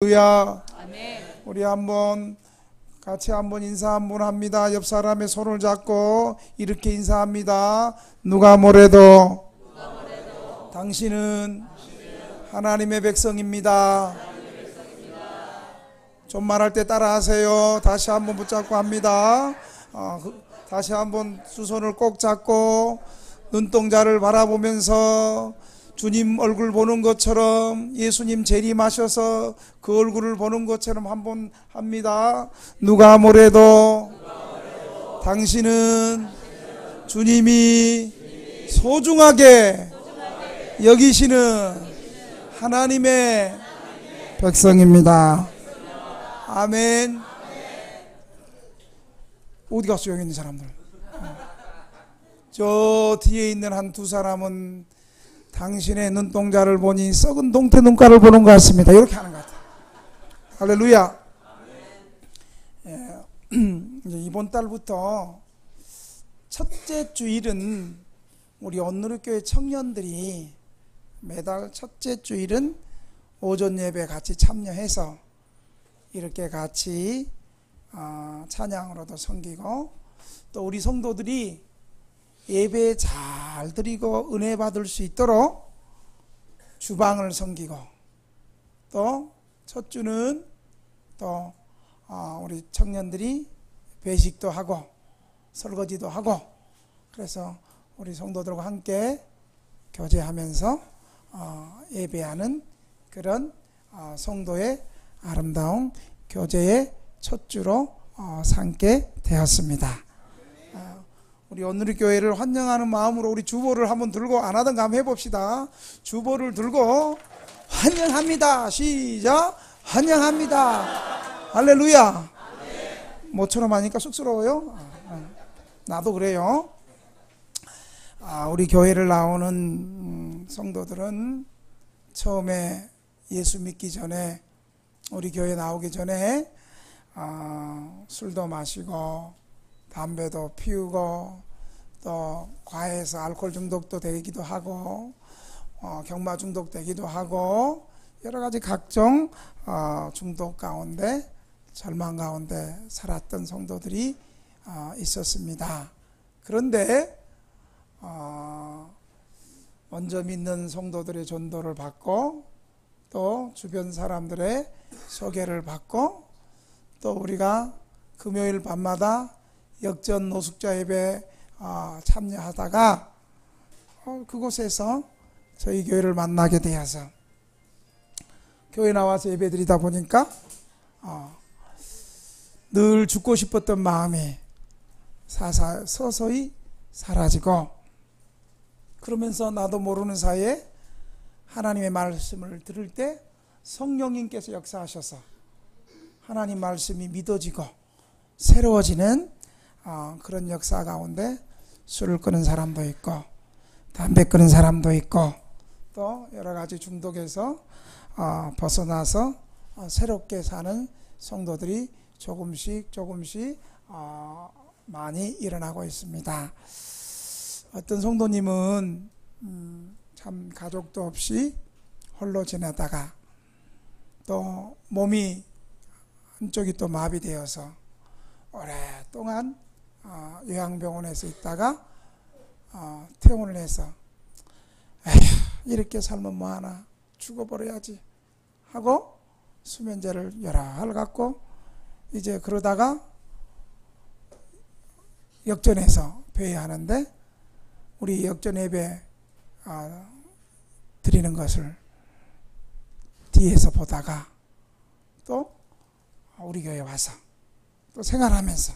할렐루야. 아멘. 우리 한번 같이 한번 인사 한번 합니다. 옆 사람의 손을 잡고 이렇게 인사합니다. 누가 뭐래도 당신은 하나님의 백성입니다. 좀 말할 때 따라하세요. 다시 한번 붙잡고 합니다. 다시 한번 두 손을 꼭 잡고 눈동자를 바라보면서 주님 얼굴 보는 것처럼, 예수님 재림하셔서 그 얼굴을 보는 것처럼 한번 합니다. 누가 뭐래도 당신은 주님이 소중하게 여기시는 하나님의 백성입니다. 아멘. 어디 갔어요, 여기 있는 사람들? 저 뒤에 있는 한 두 사람은 당신의 눈동자를 보니 썩은 동태 눈가를 보는 것 같습니다. 이렇게 하는 것 같아요. 할렐루야. 이제 이번 달부터 첫째 주일은 우리 온누리교회 청년들이 매달 첫째 주일은 오전 예배 같이 참여해서 이렇게 같이 찬양으로도 섬기고, 또 우리 성도들이 예배 잘 드리고 은혜 받을 수 있도록 주방을 섬기고, 또 첫 주는 또 우리 청년들이 배식도 하고 설거지도 하고, 그래서 우리 성도들과 함께 교제하면서 예배하는 그런 성도의 아름다운 교제의 첫 주로 삼게 되었습니다. 우리 온누리교회를 환영하는 마음으로 우리 주보를 한번 들고 안 하던 거 한번 해봅시다. 주보를 들고 환영합니다. 시작. 환영합니다. 할렐루야. 모처럼 하니까 쑥스러워요? 나도 그래요. 우리 교회를 나오는 성도들은 처음에 예수 믿기 전에, 우리 교회 나오기 전에 술도 마시고 담배도 피우고 또 과해서 알코올 중독도 되기도 하고 경마 중독 되기도 하고 여러 가지 각종 중독 가운데, 절망 가운데 살았던 성도들이 있었습니다. 그런데 먼저 믿는 성도들의 전도를 받고, 또 주변 사람들의 소개를 받고, 또 우리가 금요일 밤마다 역전 노숙자 예배 참여하다가 그곳에서 저희 교회를 만나게 되어서 교회 나와서 예배 드리다 보니까 늘 죽고 싶었던 마음이 서서히 사라지고, 그러면서 나도 모르는 사이에 하나님의 말씀을 들을 때 성령님께서 역사하셔서 하나님 말씀이 믿어지고 새로워지는 그런 역사 가운데 술을 끊은 사람도 있고 담배 끊은 사람도 있고 또 여러 가지 중독에서 벗어나서 새롭게 사는 성도들이 조금씩 많이 일어나고 있습니다. 어떤 성도님은 참 가족도 없이 홀로 지내다가 또 몸이 한쪽이 또 마비되어서 오랫동안 요양병원에서 있다가 퇴원을 해서 에휴, 이렇게 살면 뭐하나, 죽어버려야지 하고 수면제를 여러 알 갖고 이제 그러다가 역전해서 배회하는데, 우리 역전 예배 드리는 것을 뒤에서 보다가 또 우리 교회에 와서 또 생활하면서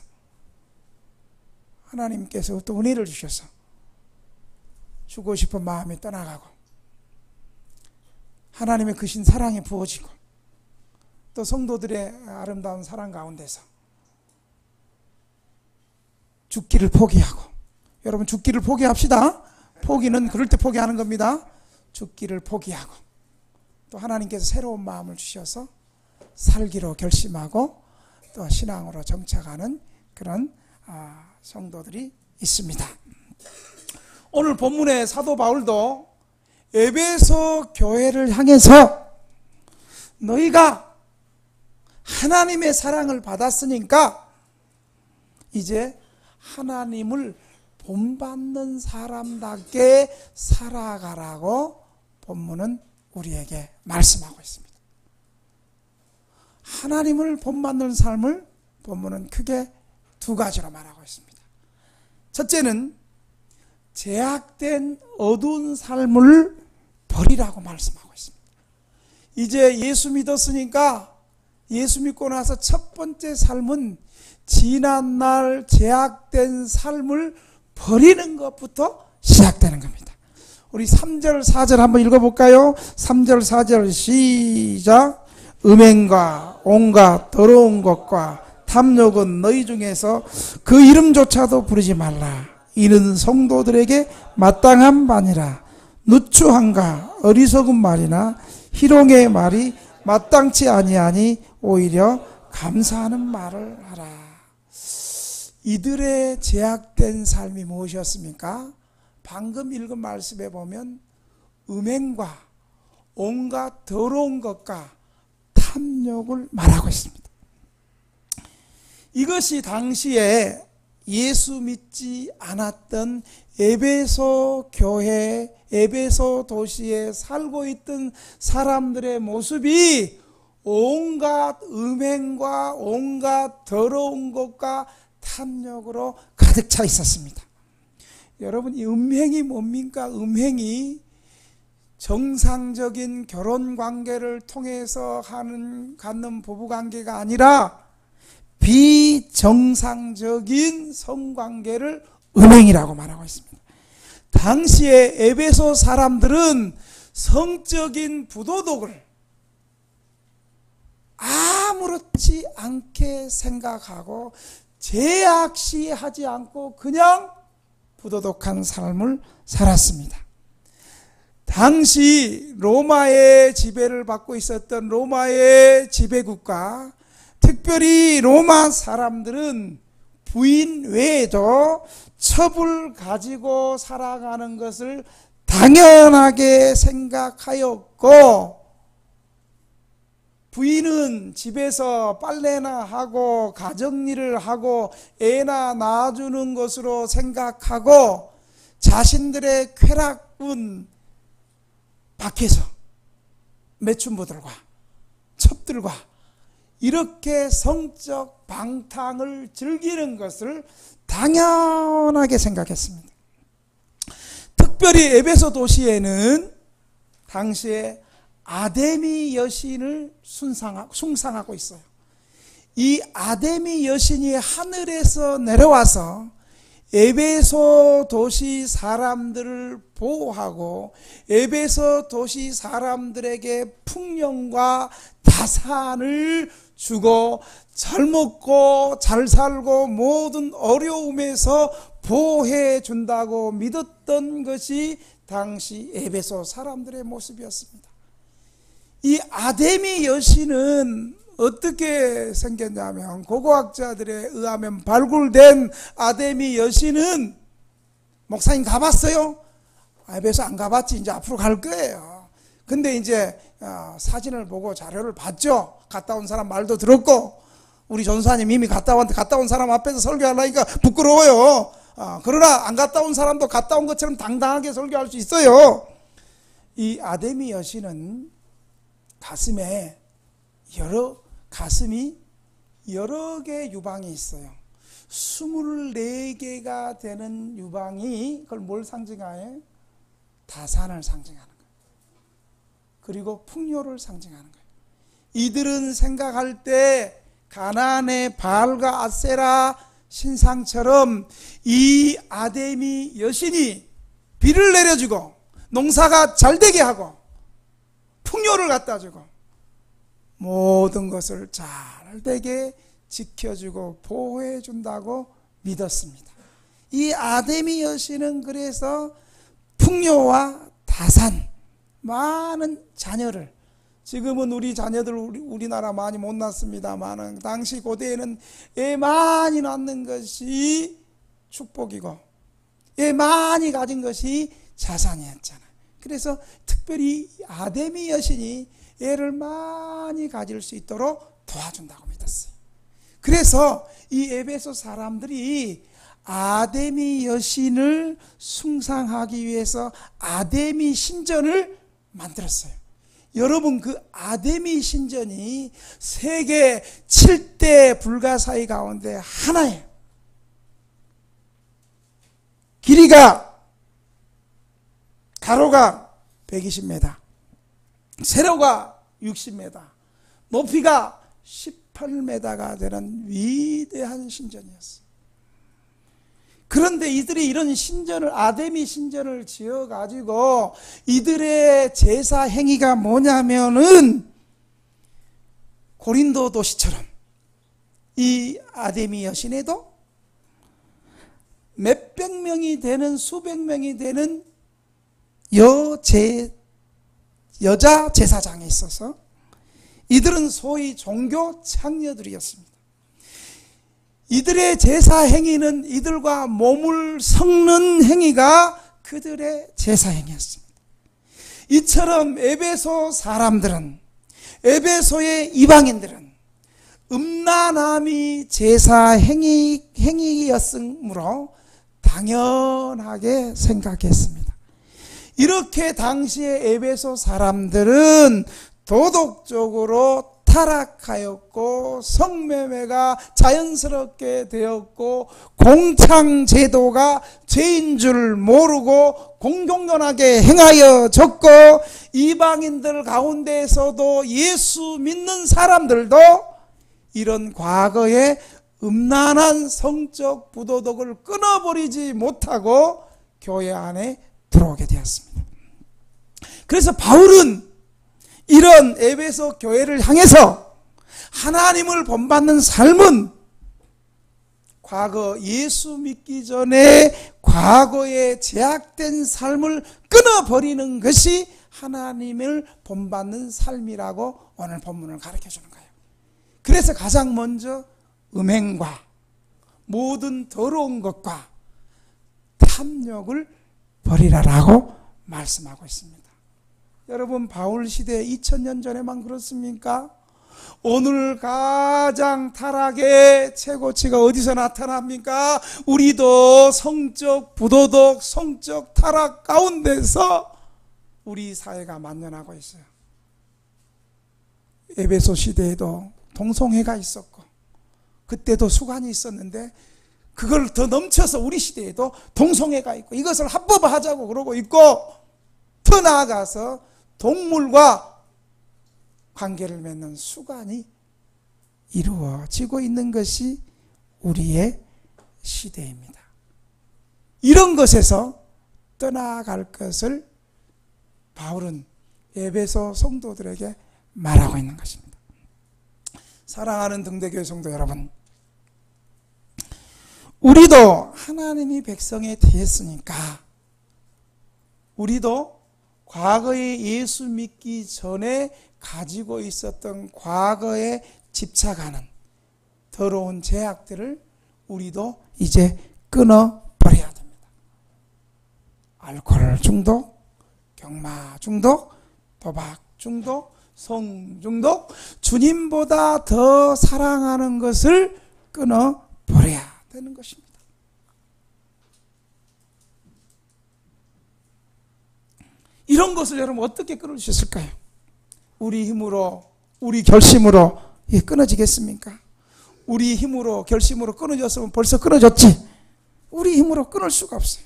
하나님께서 또 은혜를 주셔서 주고 싶은 마음이 떠나가고 하나님의 크신 사랑이 부어지고, 또 성도들의 아름다운 사랑 가운데서 죽기를 포기하고, 여러분 죽기를 포기합시다. 포기는 그럴 때 포기하는 겁니다. 죽기를 포기하고 또 하나님께서 새로운 마음을 주셔서 살기로 결심하고 또 신앙으로 정착하는 그런 성도들이 있습니다. 오늘 본문의 사도 바울도 에베소 교회를 향해서 너희가 하나님의 사랑을 받았으니까 이제 하나님을 본받는 사람답게 살아가라고 본문은 우리에게 말씀하고 있습니다. 하나님을 본받는 삶을 본문은 크게 두 가지로 말하고 있습니다. 첫째는 제약된 어두운 삶을 버리라고 말씀하고 있습니다. 이제 예수 믿었으니까, 예수 믿고 나서 첫 번째 삶은 지난날 제약된 삶을 버리는 것부터 시작되는 겁니다. 우리 3절 4절 한번 읽어볼까요? 3절 4절 시작. 음행과 온갖 더러운 것과 탐욕은 너희 중에서 그 이름조차도 부르지 말라. 이는 성도들에게 마땅한 바니라. 누추함과 어리석은 말이나 희롱의 말이 마땅치 아니하니 오히려 감사하는 말을 하라. 이들의 제약된 삶이 무엇이었습니까? 방금 읽은 말씀에 보면 음행과 온갖 더러운 것과 탐욕을 말하고 있습니다. 이것이 당시에 예수 믿지 않았던 에베소 교회, 에베소 도시에 살고 있던 사람들의 모습이 온갖 음행과 온갖 더러운 것과 탐욕으로 가득 차 있었습니다. 여러분, 이 음행이 뭡니까? 음행이 정상적인 결혼 관계를 통해서 갖는 부부 관계가 아니라 비정상적인 성관계를 음행이라고 말하고 있습니다. 당시에 에베소 사람들은 성적인 부도덕을 아무렇지 않게 생각하고 제약시하지 않고 그냥 부도덕한 삶을 살았습니다. 당시 로마의 지배를 받고 있었던 로마의 지배국가, 특별히 로마 사람들은 부인 외에도 첩을 가지고 살아가는 것을 당연하게 생각하였고, 부인은 집에서 빨래나 하고 가정일을 하고 애나 낳아주는 것으로 생각하고 자신들의 쾌락은 밖에서 매춘부들과 첩들과 이렇게 성적 방탕을 즐기는 것을 당연하게 생각했습니다. 특별히 에베소 도시에는 당시에 아데미 여신을 숭상하고 있어요. 이 아데미 여신이 하늘에서 내려와서 에베소 도시 사람들을 보호하고 에베소 도시 사람들에게 풍년과 다산을 주고 잘 먹고 잘 살고 모든 어려움에서 보호해 준다고 믿었던 것이 당시 에베소 사람들의 모습이었습니다. 이 아데미 여신은 어떻게 생겼냐면, 고고학자들에 의하면 발굴된 아데미 여신은, 목사님 가봤어요? 에베소 안 가봤지. 이제 앞으로 갈 거예요. 근데 이제 사진을 보고 자료를 봤죠. 갔다 온 사람 말도 들었고, 우리 전사님 이미 갔다 온 사람 앞에서 설교하려니까 부끄러워요. 그러나 안 갔다 온 사람도 갔다 온 것처럼 당당하게 설교할 수 있어요. 이 아데미 여신은 가슴이 여러 개 유방이 있어요. 24개가 되는 유방이, 그걸 뭘 상징하여요? 다산을 상징하는 거예요. 그리고 풍요를 상징하는 거예요. 이들은 생각할 때 가나안의 바알과 아세라 신상처럼 이 아데미 여신이 비를 내려주고 농사가 잘 되게 하고 풍요를 갖다 주고 모든 것을 잘 되게 지켜주고 보호해 준다고 믿었습니다. 이 아데미 여신은 그래서 풍요와 다산, 많은 자녀를, 지금은 우리 자녀들 우리나라 많이 못 낳습니다만 당시 고대에는 애 많이 낳는 것이 축복이고 애 많이 가진 것이 자산이었잖아요. 그래서 특별히 아데미 여신이 애를 많이 가질 수 있도록 도와준다고 믿었어요. 그래서 이 에베소 사람들이 아데미 여신을 숭상하기 위해서 아데미 신전을 만들었어요. 여러분, 그 아데미 신전이 세계 7대 불가사의 가운데 하나예요. 길이가, 가로가 120m, 세로가 60m, 높이가 18m가 되는 위대한 신전이었어요. 그런데 이들이 이런 신전을, 아데미 신전을 지어가지고 이들의 제사 행위가 뭐냐면은 고린도 도시처럼 이 아데미 여신에도 몇백 명이 되는, 수백 명이 되는 여자 제사장이 있어서 이들은 소위 종교 창녀들이었습니다. 이들의 제사 행위는 이들과 몸을 섞는 행위가 그들의 제사 행위였습니다. 이처럼 에베소 사람들은, 에베소의 이방인들은 음란함이 제사 행위였으므로 당연하게 생각했습니다. 이렇게 당시에 에베소 사람들은 도덕적으로 타락하였고 성매매가 자연스럽게 되었고 공창제도가 죄인 줄 모르고 공공연하게 행하여졌고 이방인들 가운데에서도 예수 믿는 사람들도 이런 과거의 음란한 성적 부도덕을 끊어버리지 못하고 교회 안에 들어오게 되었습니다. 그래서 바울은 이런 에베소 교회를 향해서 하나님을 본받는 삶은 과거 예수 믿기 전에 과거에 제약된 삶을 끊어버리는 것이 하나님을 본받는 삶이라고 오늘 본문을 가르쳐주는 거예요. 그래서 가장 먼저 음행과 모든 더러운 것과 탐욕을 버리라라고 말씀하고 있습니다. 여러분, 바울 시대 2000년 전에만 그렇습니까? 오늘 가장 타락의 최고치가 어디서 나타납니까? 우리도 성적 부도덕, 성적 타락 가운데서 우리 사회가 만연하고 있어요. 에베소 시대에도 동성애가 있었고 그때도 수관이 있었는데 그걸 더 넘쳐서 우리 시대에도 동성애가 있고 이것을 합법화하자고 그러고 있고 더 나아가서 동물과 관계를 맺는 수관이 이루어지고 있는 것이 우리의 시대입니다. 이런 것에서 떠나갈 것을 바울은 에베소 성도들에게 말하고 있는 것입니다. 사랑하는 등대교회 성도 여러분, 우리도 하나님이 백성이 되었으니까 우리도 과거에 예수 믿기 전에 가지고 있었던 과거에 집착하는 더러운 죄악들을 우리도 이제 끊어버려야 됩니다. 알코올 중독, 경마 중독, 도박 중독, 성 중독, 주님보다 더 사랑하는 것을 끊어버려야 되는 것입니다. 이런 것을 여러분 어떻게 끊을 수 있을까요? 우리 힘으로, 우리 결심으로 끊어지겠습니까? 우리 힘으로, 결심으로 끊어졌으면 벌써 끊어졌지. 우리 힘으로 끊을 수가 없어요.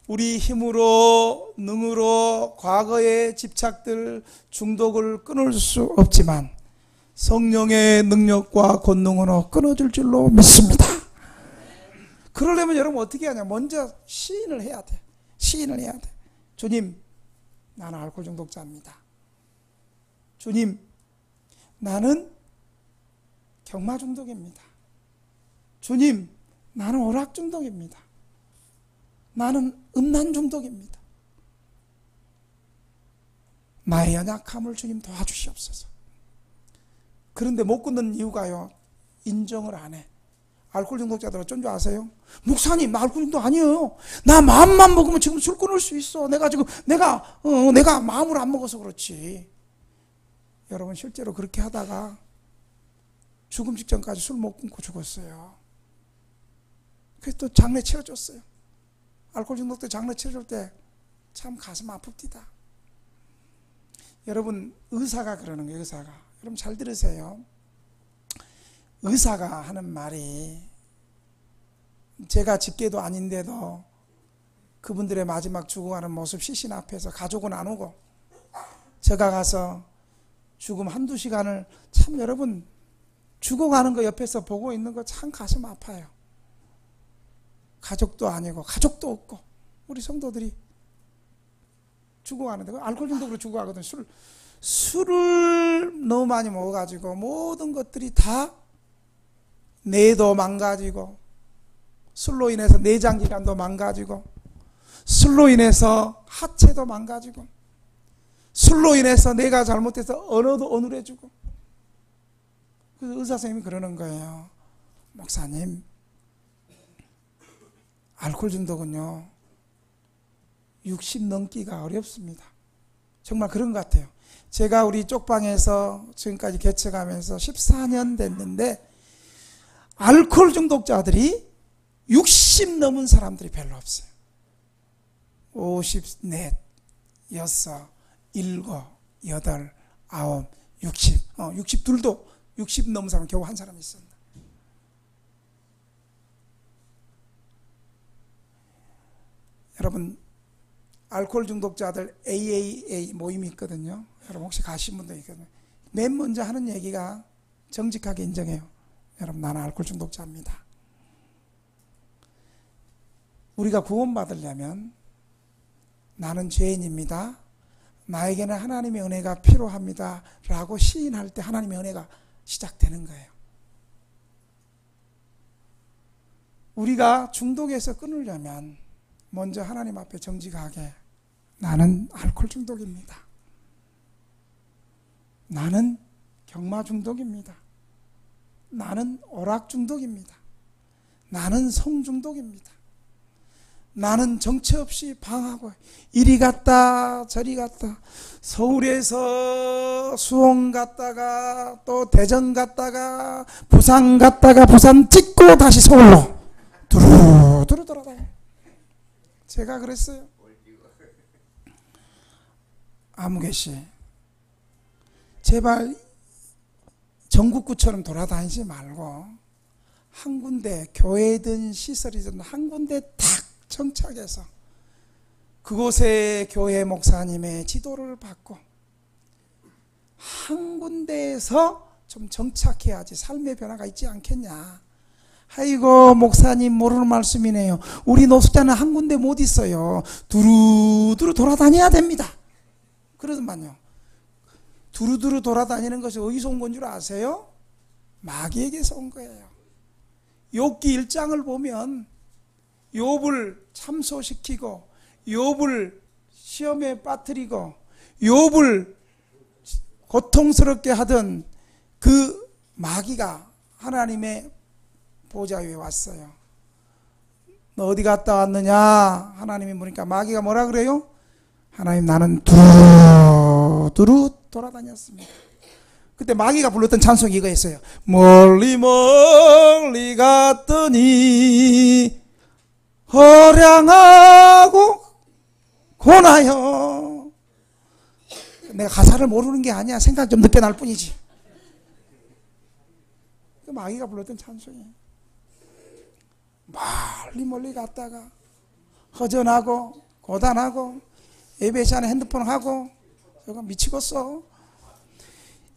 우리 힘으로, 능으로 과거의 집착들, 중독을 끊을 수 없지만 성령의 능력과 권능으로 끊어질 줄로 믿습니다. 그러려면 여러분 어떻게 하냐? 먼저 시인을 해야 돼. 시인을 해야 돼. 주님, 나는 알코올 중독자입니다. 주님, 나는 경마 중독입니다. 주님, 나는 오락 중독입니다. 나는 음란 중독입니다. 나의 연약함을 주님 도와주시옵소서. 그런데 못 끊는 이유가요, 인정을 안 해. 알코올 중독자들 어쩐 줄 아세요? 목사님, 나 알코올 중독 아니에요. 나 마음만 먹으면 지금 술 끊을 수 있어. 내가 마음을 안 먹어서 그렇지. 여러분 실제로 그렇게 하다가 죽음 직전까지 술 못 끊고 죽었어요. 그래서 또 장례 치러줬어요. 알코올 중독 때 장례 치러줄 때 참 가슴 아픕니다. 여러분 의사가 그러는 거예요. 의사가. 여러분 잘 들으세요. 의사가 하는 말이, 제가 집계도 아닌데도 그분들의 마지막 죽어가는 모습 시신 앞에서 가족은 안 오고 제가 가서 죽음 한두 시간을 참 여러분 죽어가는 거 옆에서 보고 있는 거 참 가슴 아파요. 가족도 아니고 가족도 없고 우리 성도들이 죽어가는데 알코올 중독으로 죽어가거든요. 술을 너무 많이 먹어가지고 모든 것들이 다 뇌도 망가지고 술로 인해서 내장기관도 망가지고 술로 인해서 하체도 망가지고 술로 인해서 내가 잘못해서 언어도 어눌해지고. 그래서 의사 선생님이 그러는 거예요. 목사님, 알코올 중독은요 60 넘기가 어렵습니다. 정말 그런 것 같아요. 제가 우리 쪽방에서 지금까지 개척하면서 14년 됐는데 알코올 중독자들이 60 넘은 사람들이 별로 없어요. 54, 6, 7, 8, 9, 60. 62도 60 넘은 사람 겨우 한 사람 있습니다. 여러분 알코올 중독자들 AAA 모임이 있거든요. 여러분 혹시 가신 분도 있거든요. 맨 먼저 하는 얘기가 정직하게 인정해요. 여러분 나는 알코올 중독자입니다. 우리가 구원받으려면 나는 죄인입니다. 나에게는 하나님의 은혜가 필요합니다 라고 시인할 때 하나님의 은혜가 시작되는 거예요. 우리가 중독에서 끊으려면 먼저 하나님 앞에 정직하게 나는 알코올 중독입니다. 나는 경마 중독입니다. 나는 오락 중독입니다. 나는 성 중독입니다. 나는 정체 없이 방하고 이리 갔다 저리 갔다 서울에서 수원 갔다가 또 대전 갔다가 부산 갔다가 부산 찍고 다시 서울로 두루두루 돌아다녀. 제가 그랬어요. 아무개씨 제발 전국구처럼 돌아다니지 말고 한 군데 교회든 시설이든 한 군데 딱 정착해서 그곳에 교회 목사님의 지도를 받고 한 군데에서 좀 정착해야지 삶의 변화가 있지 않겠냐. 아이고 목사님 모르는 말씀이네요. 우리 노숙자는 한 군데 못 있어요. 두루두루 돌아다녀야 됩니다. 그러더만요. 두루두루 돌아다니는 것이 어디서 온 건 줄 아세요? 마귀에게서 온 거예요. 욥기 1장을 보면 욥을 참소시키고 욥을 시험에 빠뜨리고 욥을 고통스럽게 하던 그 마귀가 하나님의 보좌 위에 왔어요. 너 어디 갔다 왔느냐? 하나님이 물으니까 마귀가 뭐라 그래요? 하나님 나는 두루두루 돌아다녔습니다. 그때 마귀가 불렀던 찬송이 이거였어요. 멀리 멀리 갔더니 허량하고 고나요. 내가 가사를 모르는 게 아니야. 생각 좀 늦게 날 뿐이지. 그 마귀가 불렀던 찬송이. 멀리 멀리 갔다가 허전하고 고단하고 예배 시간에 핸드폰 하고 저거 미치겠어.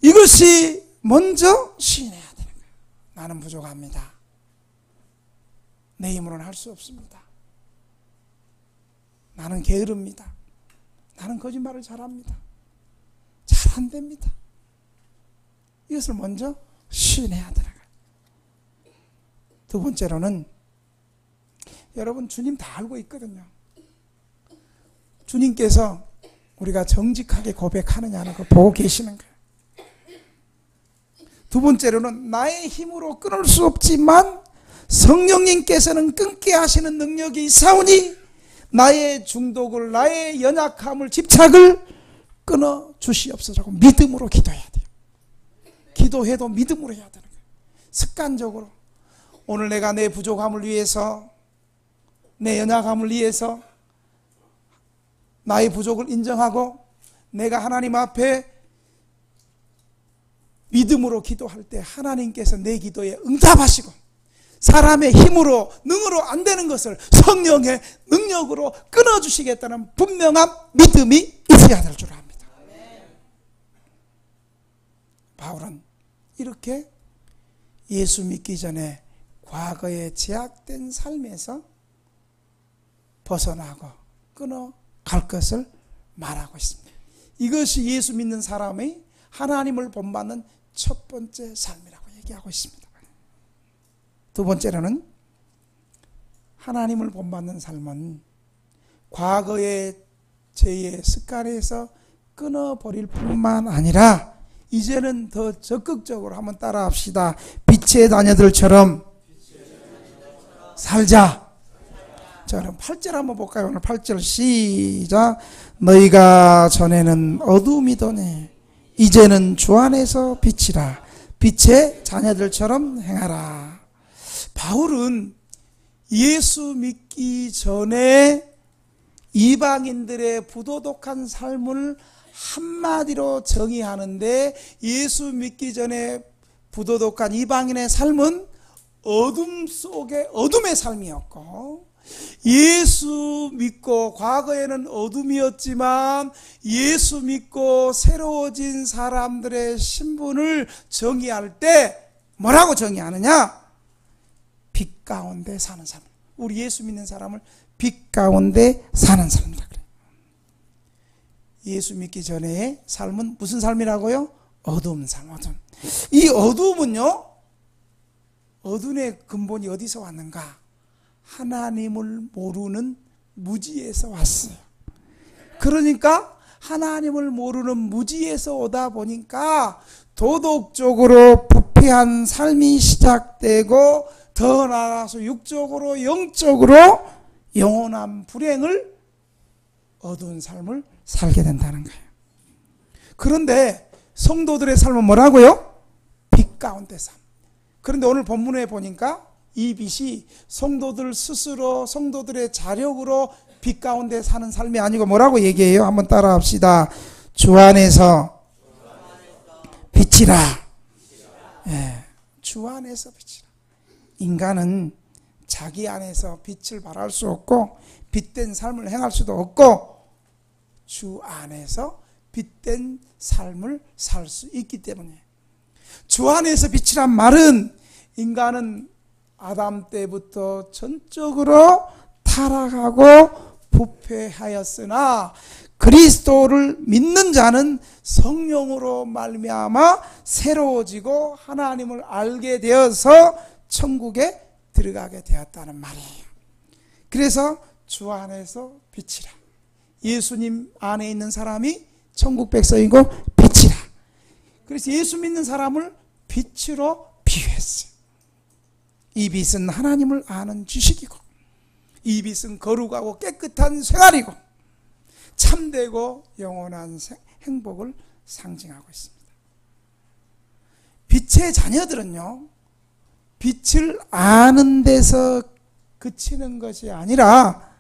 이것이 먼저 시인해야 되는 거예요. 나는 부족합니다. 내 힘으로는 할 수 없습니다. 나는 게으릅니다. 나는 거짓말을 잘합니다. 잘 안 됩니다. 이것을 먼저 시인해야 되는 거예요. 두 번째로는 여러분 주님 다 알고 있거든요. 주님께서 우리가 정직하게 고백하느냐는 걸 보고 계시는 거예요. 두 번째로는 나의 힘으로 끊을 수 없지만 성령님께서는 끊게 하시는 능력이 있사오니 나의 중독을 나의 연약함을 집착을 끊어 주시옵소서. 믿음으로 기도해야 돼요. 기도해도 믿음으로 해야 되는 거예요. 습관적으로. 오늘 내가 내 부족함을 위해서, 내 연약함을 위해서 나의 부족을 인정하고 내가 하나님 앞에 믿음으로 기도할 때 하나님께서 내 기도에 응답하시고 사람의 힘으로 능으로 안 되는 것을 성령의 능력으로 끊어주시겠다는 분명한 믿음이 있어야 될 줄 압니다. 바울은 이렇게 예수 믿기 전에 과거에 제약된 삶에서 벗어나고 끊어갈 것을 말하고 있습니다. 이것이 예수 믿는 사람의 하나님을 본받는 첫 번째 삶이라고 얘기하고 있습니다. 두 번째로는 하나님을 본받는 삶은 과거의 죄의 습관에서 끊어버릴 뿐만 아니라 이제는 더 적극적으로 한번 따라합시다. 빛의 자녀들처럼 살자. 자, 그럼 8절 한번 볼까요? 오늘 8절 시작. 너희가 전에는 어둠이더니 이제는 주 안에서 빛이라. 빛의 자녀들처럼 행하라. 바울은 예수 믿기 전에 이방인들의 부도덕한 삶을 한마디로 정의하는데, 예수 믿기 전에 부도덕한 이방인의 삶은 어둠 속에 어둠의 삶이었고, 예수 믿고 과거에는 어둠이었지만 예수 믿고 새로워진 사람들의 신분을 정의할 때 뭐라고 정의하느냐? 빛 가운데 사는 삶. 우리 예수 믿는 사람을 빛 가운데 사는 삶이라 그래요. 예수 믿기 전에 삶은 무슨 삶이라고요? 어두운 삶. 어둠. 이 어둠은요, 어둠의 근본이 어디서 왔는가? 하나님을 모르는 무지에서 왔어요. 그러니까 하나님을 모르는 무지에서 오다 보니까 도덕적으로 부패한 삶이 시작되고, 더 나아가서 육적으로 영적으로 영원한 불행을 어두운 삶을 살게 된다는 거예요. 그런데 성도들의 삶은 뭐라고요? 빛 가운데 삶. 그런데 오늘 본문에 보니까 이 빛이 성도들 스스로 성도들의 자력으로 빛 가운데 사는 삶이 아니고 뭐라고 얘기해요? 한번 따라합시다. 주 안에서 빛이라. 예, 주 안에서 빛이라. 인간은 자기 안에서 빛을 발할 수 없고 빛된 삶을 행할 수도 없고 주 안에서 빛된 삶을 살 수 있기 때문에, 주 안에서 빛이란 말은 인간은 아담 때부터 전적으로 타락하고 부패하였으나 그리스도를 믿는 자는 성령으로 말미암아 새로워지고 하나님을 알게 되어서 천국에 들어가게 되었다는 말이에요. 그래서 주 안에서 빛이라. 예수님 안에 있는 사람이 천국 백성이고 빛이라. 그래서 예수 믿는 사람을 빛으로 비유했어요. 이 빛은 하나님을 아는 지식이고, 이 빛은 거룩하고 깨끗한 생활이고 참되고 영원한 행복을 상징하고 있습니다. 빛의 자녀들은요, 빛을 아는 데서 그치는 것이 아니라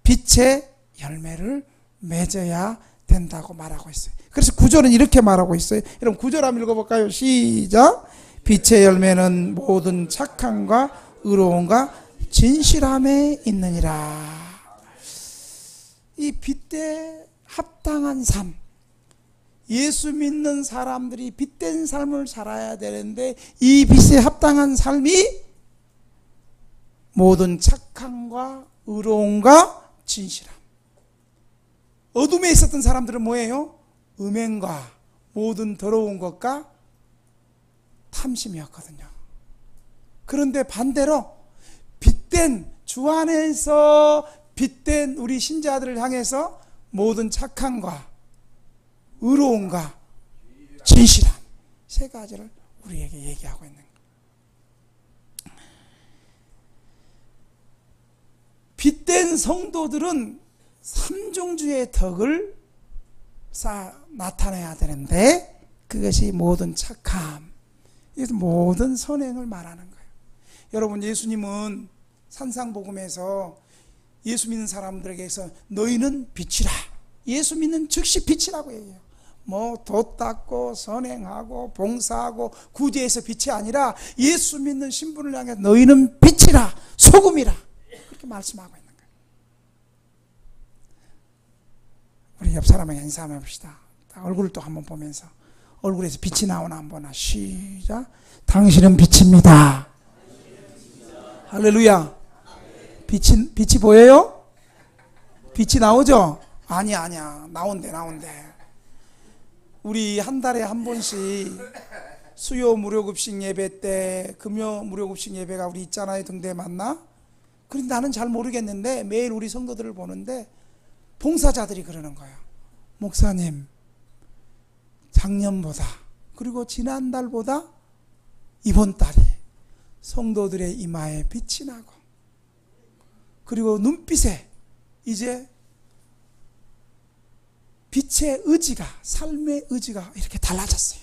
빛의 열매를 맺어야 된다고 말하고 있어요. 그래서 구절은 이렇게 말하고 있어요. 여러분 구절 한번 읽어볼까요? 시작. 빛의 열매는 모든 착함과 의로움과 진실함에 있느니라. 이 빛에 합당한 삶, 예수 믿는 사람들이 빛된 삶을 살아야 되는데, 이 빛에 합당한 삶이 모든 착함과 의로움과 진실함. 어둠에 있었던 사람들은 뭐예요? 음행과 모든 더러운 것과 탐심이었거든요. 그런데 반대로 빛된, 주 안에서 빛된 우리 신자들을 향해서 모든 착함과 의로움과 진실함, 세 가지를 우리에게 얘기하고 있는 거예요. 빛된 성도들은 삼중주의 덕을 나타내야 되는데, 그것이 모든 착함, 이것은 모든 선행을 말하는 거예요. 여러분, 예수님은 산상복음에서 예수 믿는 사람들에게서 너희는 빛이라, 예수 믿는 즉시 빛이라고 얘기해요. 뭐 돛 닦고 선행하고 봉사하고 구제해서 빛이 아니라 예수 믿는 신분을 향해 너희는 빛이라, 소금이라, 그렇게 말씀하고 있는 거예요. 우리 옆 사람에게 인사 한번 해봅시다. 얼굴을 또 한번 보면서 얼굴에서 빛이 나오나 한번 보나. 시작. 당신은 빛입니다. 할렐루야. 빛이 보여요? 빛이 나오죠? 아니야. 나온대. 우리 한 달에 한 번씩 수요 무료급식 예배 때, 금요 무료급식 예배가 우리 있잖아요. 등대 맞나? 그런데 나는 잘 모르겠는데 매일 우리 성도들을 보는데 봉사자들이 그러는 거예요. 목사님, 작년보다 그리고 지난달보다 이번 달이 성도들의 이마에 빛이 나고, 그리고 눈빛에 이제 빛의 의지가, 삶의 의지가 이렇게 달라졌어요.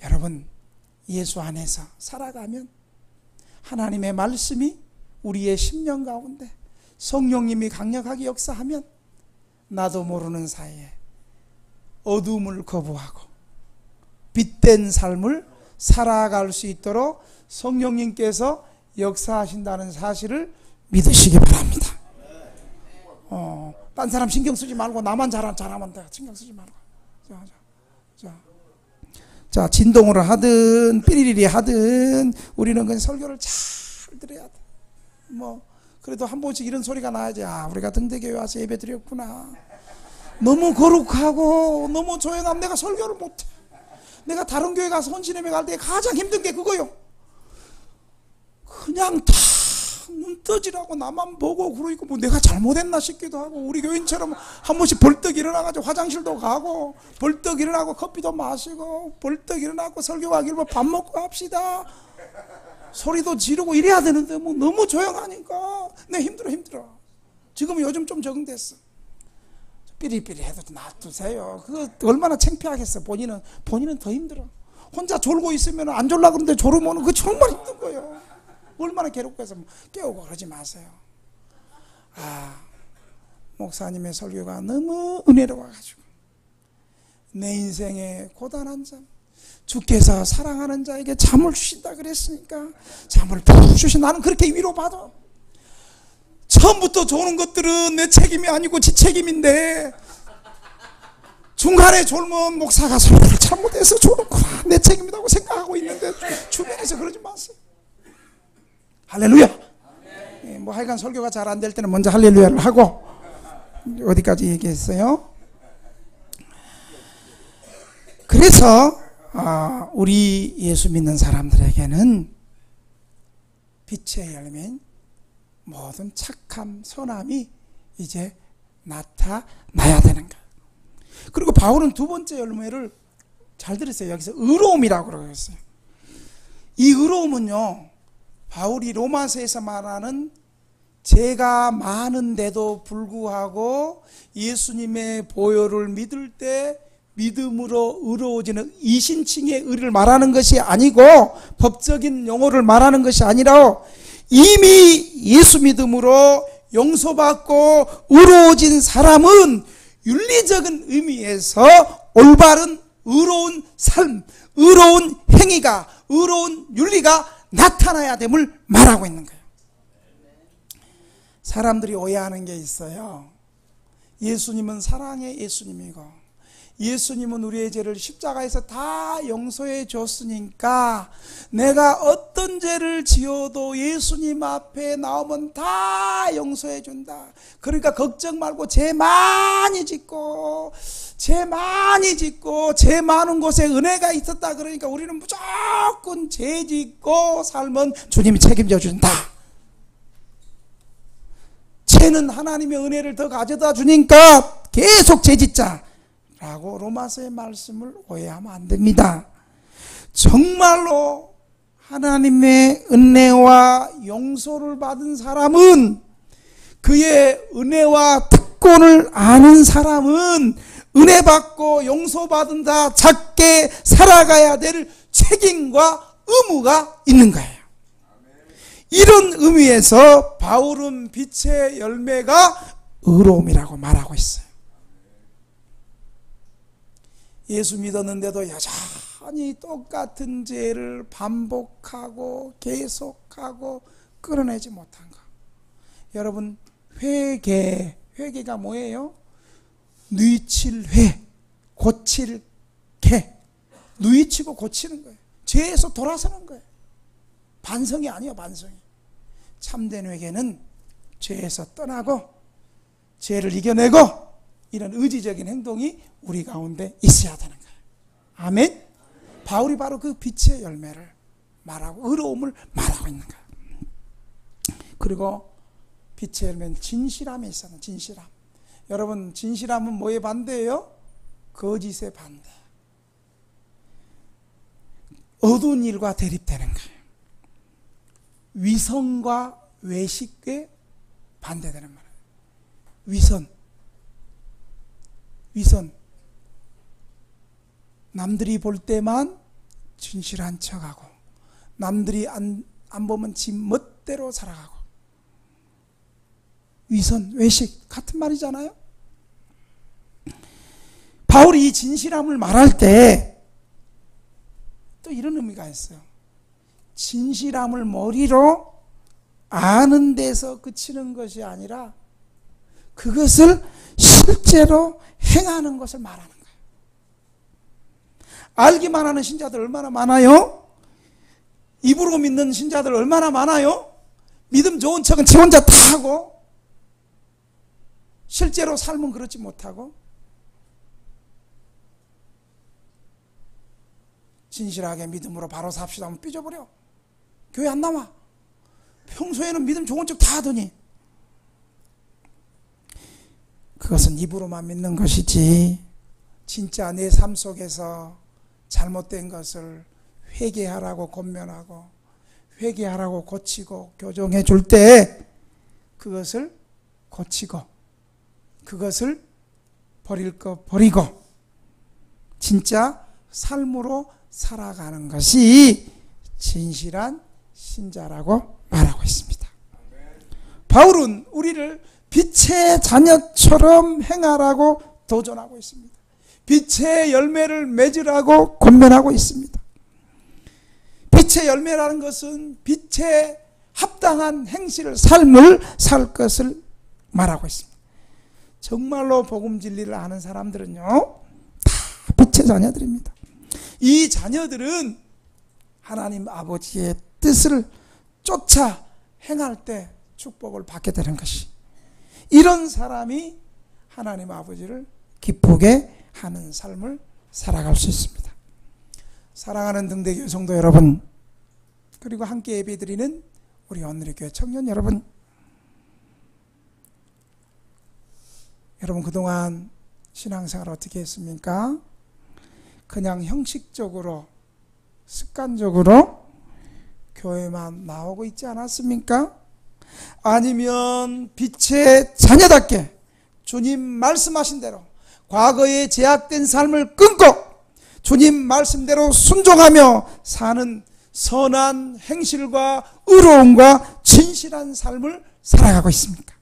여러분, 예수 안에서 살아가면 하나님의 말씀이 우리의 심령 가운데 성령님이 강력하게 역사하면 나도 모르는 사이에 어둠을 거부하고 빛된 삶을 살아갈 수 있도록 성령님께서 역사하신다는 사실을 믿으시기 바랍니다. 딴 사람 신경 쓰지 말고 나만 잘하면 돼. 신경 쓰지 말고. 자, 진동으로 하든 삐리리리 하든 우리는 그냥 설교를 잘 들어야 돼. 뭐 그래도 한 번씩 이런 소리가 나야지. 아, 우리가 등대교회 와서 예배 드렸구나. 너무 거룩하고 너무 조용하면 내가 설교를 못해. 내가 다른 교회 가서 헌신예배 갈 때 가장 힘든 게 그거요. 그냥 다 눈 떠지라고 나만 보고 그러고 뭐 내가 잘못했나 싶기도 하고, 우리 교인처럼 한 번씩 벌떡 일어나가지고 화장실도 가고 벌떡 일어나고 커피도 마시고 벌떡 일어나고 설교 가기로 밥 먹고 합시다. 소리도 지르고 이래야 되는데 뭐 너무 조용하니까 내 힘들어. 지금 요즘 좀 적응됐어. 삐리삐리 해도 놔두세요. 그거 얼마나 창피하겠어. 본인은 더 힘들어. 혼자 졸고 있으면 안 졸라 그러는데 졸으면 그거 정말 힘든 거예요. 얼마나 괴롭고 해서 깨우고 그러지 마세요. 아, 목사님의 설교가 너무 은혜로워가지고 내 인생의 고단한 잠, 주께서 사랑하는 자에게 잠을 주신다 그랬으니까 잠을 푹 주신, 나는 그렇게 위로받아. 처음부터 좋은 것들은 내 책임이 아니고 지 책임인데 중간에 졸면 목사가 설교를 잘못해서 졸았구나, 내 책임이라고 생각하고 있는데 주변에서 그러지 마세요. 할렐루야. 뭐 하여간 설교가 잘 안 될 때는 먼저 할렐루야를 하고, 어디까지 얘기했어요? 그래서 우리 예수 믿는 사람들에게는 빛의 열매인 모든 착함, 선함이 이제 나타나야 되는 거예요. 그리고 바울은 두 번째 열매를 잘 들으세요. 여기서 의로움이라고 그러고 있어요. 이 의로움은요, 바울이 로마서에서 말하는 죄가 많은데도 불구하고 예수님의 보혈을 믿을 때 믿음으로 의로워지는 이신칭의 의를 말하는 것이 아니고, 법적인 용어를 말하는 것이 아니라 이미 예수 믿음으로 용서받고 의로워진 사람은 윤리적인 의미에서 올바른 의로운 삶, 의로운 행위가, 의로운 윤리가 나타나야 됨을 말하고 있는 거예요. 사람들이 오해하는 게 있어요. 예수님은 사랑의 예수님이고 예수님은 우리의 죄를 십자가에서 다 용서해 줬으니까 내가 어떤 죄를 지어도 예수님 앞에 나오면 다 용서해 준다. 그러니까 걱정 말고 죄 많이 짓고 죄 많은 곳에 은혜가 있었다. 그러니까 우리는 무조건 죄 짓고 살면 주님이 책임져 준다. 죄는 하나님의 은혜를 더 가져다 주니까 계속 죄 짓자 라고 로마서의 말씀을 오해하면 안 됩니다. 정말로 하나님의 은혜와 용서를 받은 사람은, 그의 은혜와 특권을 아는 사람은 은혜 받고 용서 받은 자 작게 살아가야 될 책임과 의무가 있는 거예요. 이런 의미에서 바울은 빛의 열매가 의로움이라고 말하고 있어요. 예수 믿었는데도 여전히 똑같은 죄를 반복하고 계속하고 끊어내지 못한 것. 여러분, 회개가 뭐예요? 뉘칠 회, 고칠 개. 뉘치고 고치는 거예요. 죄에서 돌아서는 거예요. 반성이 아니에요, 반성이. 참된 회개는 죄에서 떠나고 죄를 이겨내고 이런 의지적인 행동이 우리 가운데 있어야 되는 거예요. 아멘. 바울이 바로 그 빛의 열매를 말하고 의로움을 말하고 있는 거예요. 그리고 빛의 열매는 진실함이 있어요. 진실함. 여러분, 진실함은 뭐에 반대예요? 거짓의 반대. 어두운 일과 대립되는 거예요. 위선과 외식에 반대되는 말이에요. 위선. 남들이 볼 때만 진실한 척하고 남들이 안 보면 지 멋대로 살아가고. 위선, 외식 같은 말이잖아요. 바울이 이 진실함을 말할 때 또 이런 의미가 있어요. 진실함을 머리로 아는 데서 그치는 것이 아니라 그것을 실제로 행하는 것을 말하는 거예요. 알기만 하는 신자들 얼마나 많아요? 입으로 믿는 신자들 얼마나 많아요? 믿음 좋은 척은 지 혼자 다 하고 실제로 삶은 그렇지 못하고. 진실하게 믿음으로 바로 삽시다 하면 삐져버려. 교회 안 나와. 평소에는 믿음 좋은 척 다 하더니. 그것은 입으로만 믿는 것이지 진짜 내 삶 속에서 잘못된 것을 회개하라고 권면하고 회개하라고 고치고 교정해 줄 때 그것을 고치고 그것을 버릴 거 버리고 진짜 삶으로 살아가는 것이 진실한 신자라고 말하고 있습니다. 바울은 우리를 빛의 자녀처럼 행하라고 도전하고 있습니다. 빛의 열매를 맺으라고 권면하고 있습니다. 빛의 열매라는 것은 빛에 합당한 행실을 삶을 살 것을 말하고 있습니다. 정말로 복음 진리를 아는 사람들은요 다 빛의 자녀들입니다. 이 자녀들은 하나님 아버지의 뜻을 쫓아 행할 때 축복을 받게 되는 것이, 이런 사람이 하나님 아버지를 기쁘게 하는 삶을 살아갈 수 있습니다. 사랑하는 등대교회 성도 여러분, 그리고 함께 예배드리는 우리 오늘의 교회 청년 여러분, 여러분 그동안 신앙생활 어떻게 했습니까? 그냥 형식적으로 습관적으로 교회만 나오고 있지 않았습니까? 아니면 빛의 자녀답게 주님 말씀하신 대로 과거에 제약된 삶을 끊고 주님 말씀대로 순종하며 사는 선한 행실과 의로움과 진실한 삶을 살아가고 있습니까?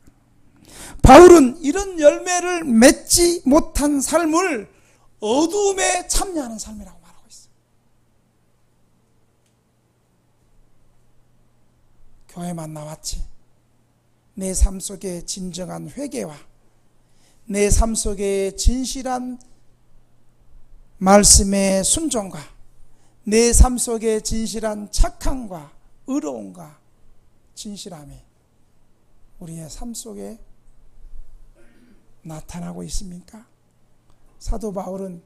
바울은 이런 열매를 맺지 못한 삶을 어두움에 참여하는 삶이라고 말하고 있어요. 교회만 나왔지 내 삶 속에 진정한 회개와 내 삶 속에 진실한 말씀의 순종과 내 삶 속에 진실한 착함과 의로움과 진실함이 우리의 삶 속에 나타나고 있습니까? 사도 바울은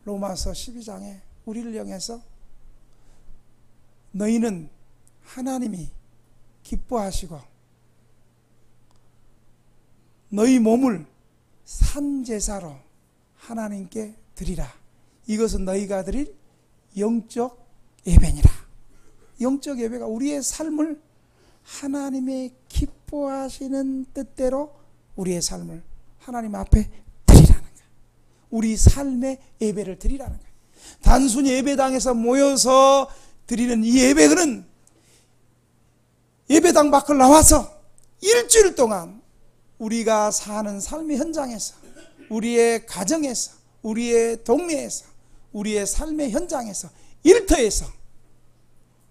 로마서 12장에 우리를 향해서 너희는 하나님이 기뻐하시고 너희 몸을 산제사로 하나님께 드리라. 이것은 너희가 드릴 영적 예배니라. 영적 예배가 우리의 삶을 하나님의 기뻐하시는 뜻대로 우리의 삶을 하나님 앞에 드리라는 거예요. 우리 삶의 예배를 드리라는 거예요. 단순히 예배당에서 모여서 드리는 이 예배는 예배당 밖을 나와서 일주일 동안 우리가 사는 삶의 현장에서, 우리의 가정에서, 우리의 동네에서, 우리의 삶의 현장에서, 일터에서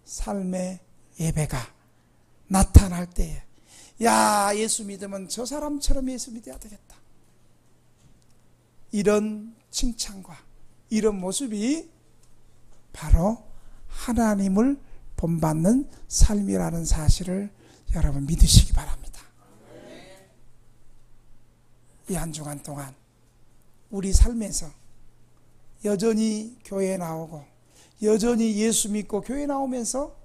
삶의 예배가 나타날 때에, 야, 예수 믿으면 저 사람처럼 예수 믿어야 되겠다, 이런 칭찬과 이런 모습이 바로 하나님을 본받는 삶이라는 사실을 여러분 믿으시기 바랍니다. 이 한 주간 동안 우리 삶에서 여전히 교회에 나오고 여전히 예수 믿고 교회 나오면서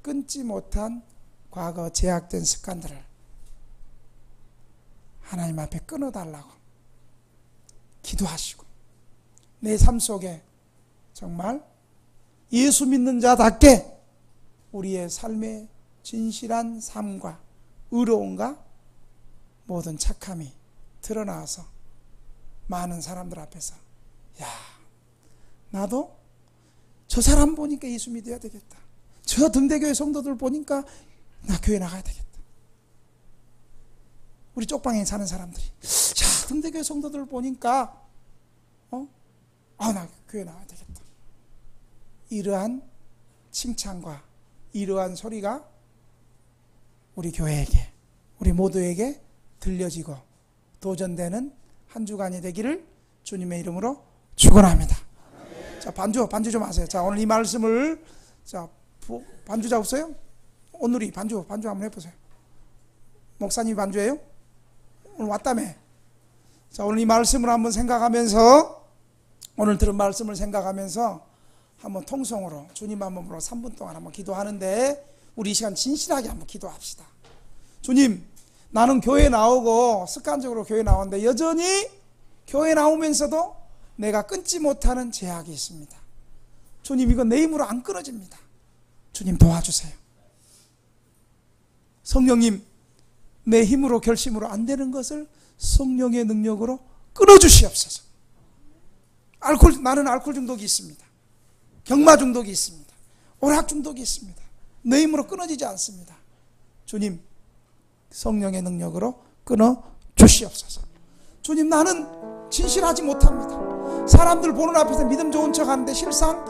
끊지 못한 과거 제약된 습관들을 하나님 앞에 끊어달라고 기도하시고, 내 삶 속에 정말 예수 믿는 자답게 우리의 삶의 진실한 삶과 의로움과 모든 착함이 드러나서 많은 사람들 앞에서, 야, 나도 저 사람 보니까 예수 믿어야 되겠다, 저 등대교회 성도들 보니까 나 교회 나가야 되겠다, 우리 쪽방에 사는 사람들이, 자, 등대교회 성도들 보니까 나 교회 나가야 되겠다, 이러한 칭찬과 이러한 소리가 우리 교회에게, 우리 모두에게 들려지고 도전되는 한 주간이 되기를 주님의 이름으로 축원합니다. 자, 반주 좀 하세요. 자, 오늘 이 말씀을, 자, 반주자 없어요? 오늘이 반주 한번 해보세요. 목사님이 반주예요? 오늘 왔다며. 자, 오늘 이 말씀을 한번 생각하면서, 오늘 들은 말씀을 생각하면서 한번 통성으로 주님 한번 불러 3분 동안 한번 기도하는데, 우리 이 시간 진실하게 한번 기도합시다. 주님, 나는 교회 나오고 습관적으로 교회 나오는데 여전히 교회 나오면서도 내가 끊지 못하는 제약이 있습니다. 주님, 이거 내 힘으로 안 끊어집니다. 주님 도와주세요. 성령님, 내 힘으로 결심으로 안 되는 것을 성령의 능력으로 끊어주시옵소서. 나는 알코올 중독이 있습니다. 경마 중독이 있습니다. 오락 중독이 있습니다. 내 힘으로 끊어지지 않습니다. 주님, 성령의 능력으로 끊어 주시옵소서. 주님, 나는 진실하지 못합니다. 사람들 보는 앞에서 믿음 좋은 척 하는데 실상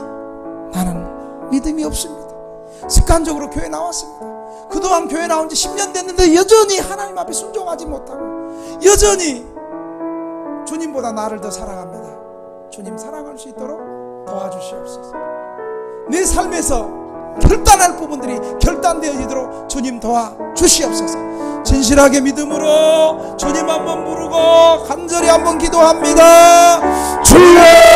나는 믿음이 없습니다. 습관적으로 교회 나왔습니다. 그동안 교회 나온 지 10년 됐는데 여전히 하나님 앞에 순종하지 못하고 여전히 주님보다 나를 더 사랑합니다. 주님, 사랑할 수 있도록 도와주시옵소서. 내 삶에서 결단할 부분들이 결단되어지도록 주님 도와주시옵소서. 진실하게 믿음으로 주님 한번 부르고 간절히 한번 기도합니다. 주여!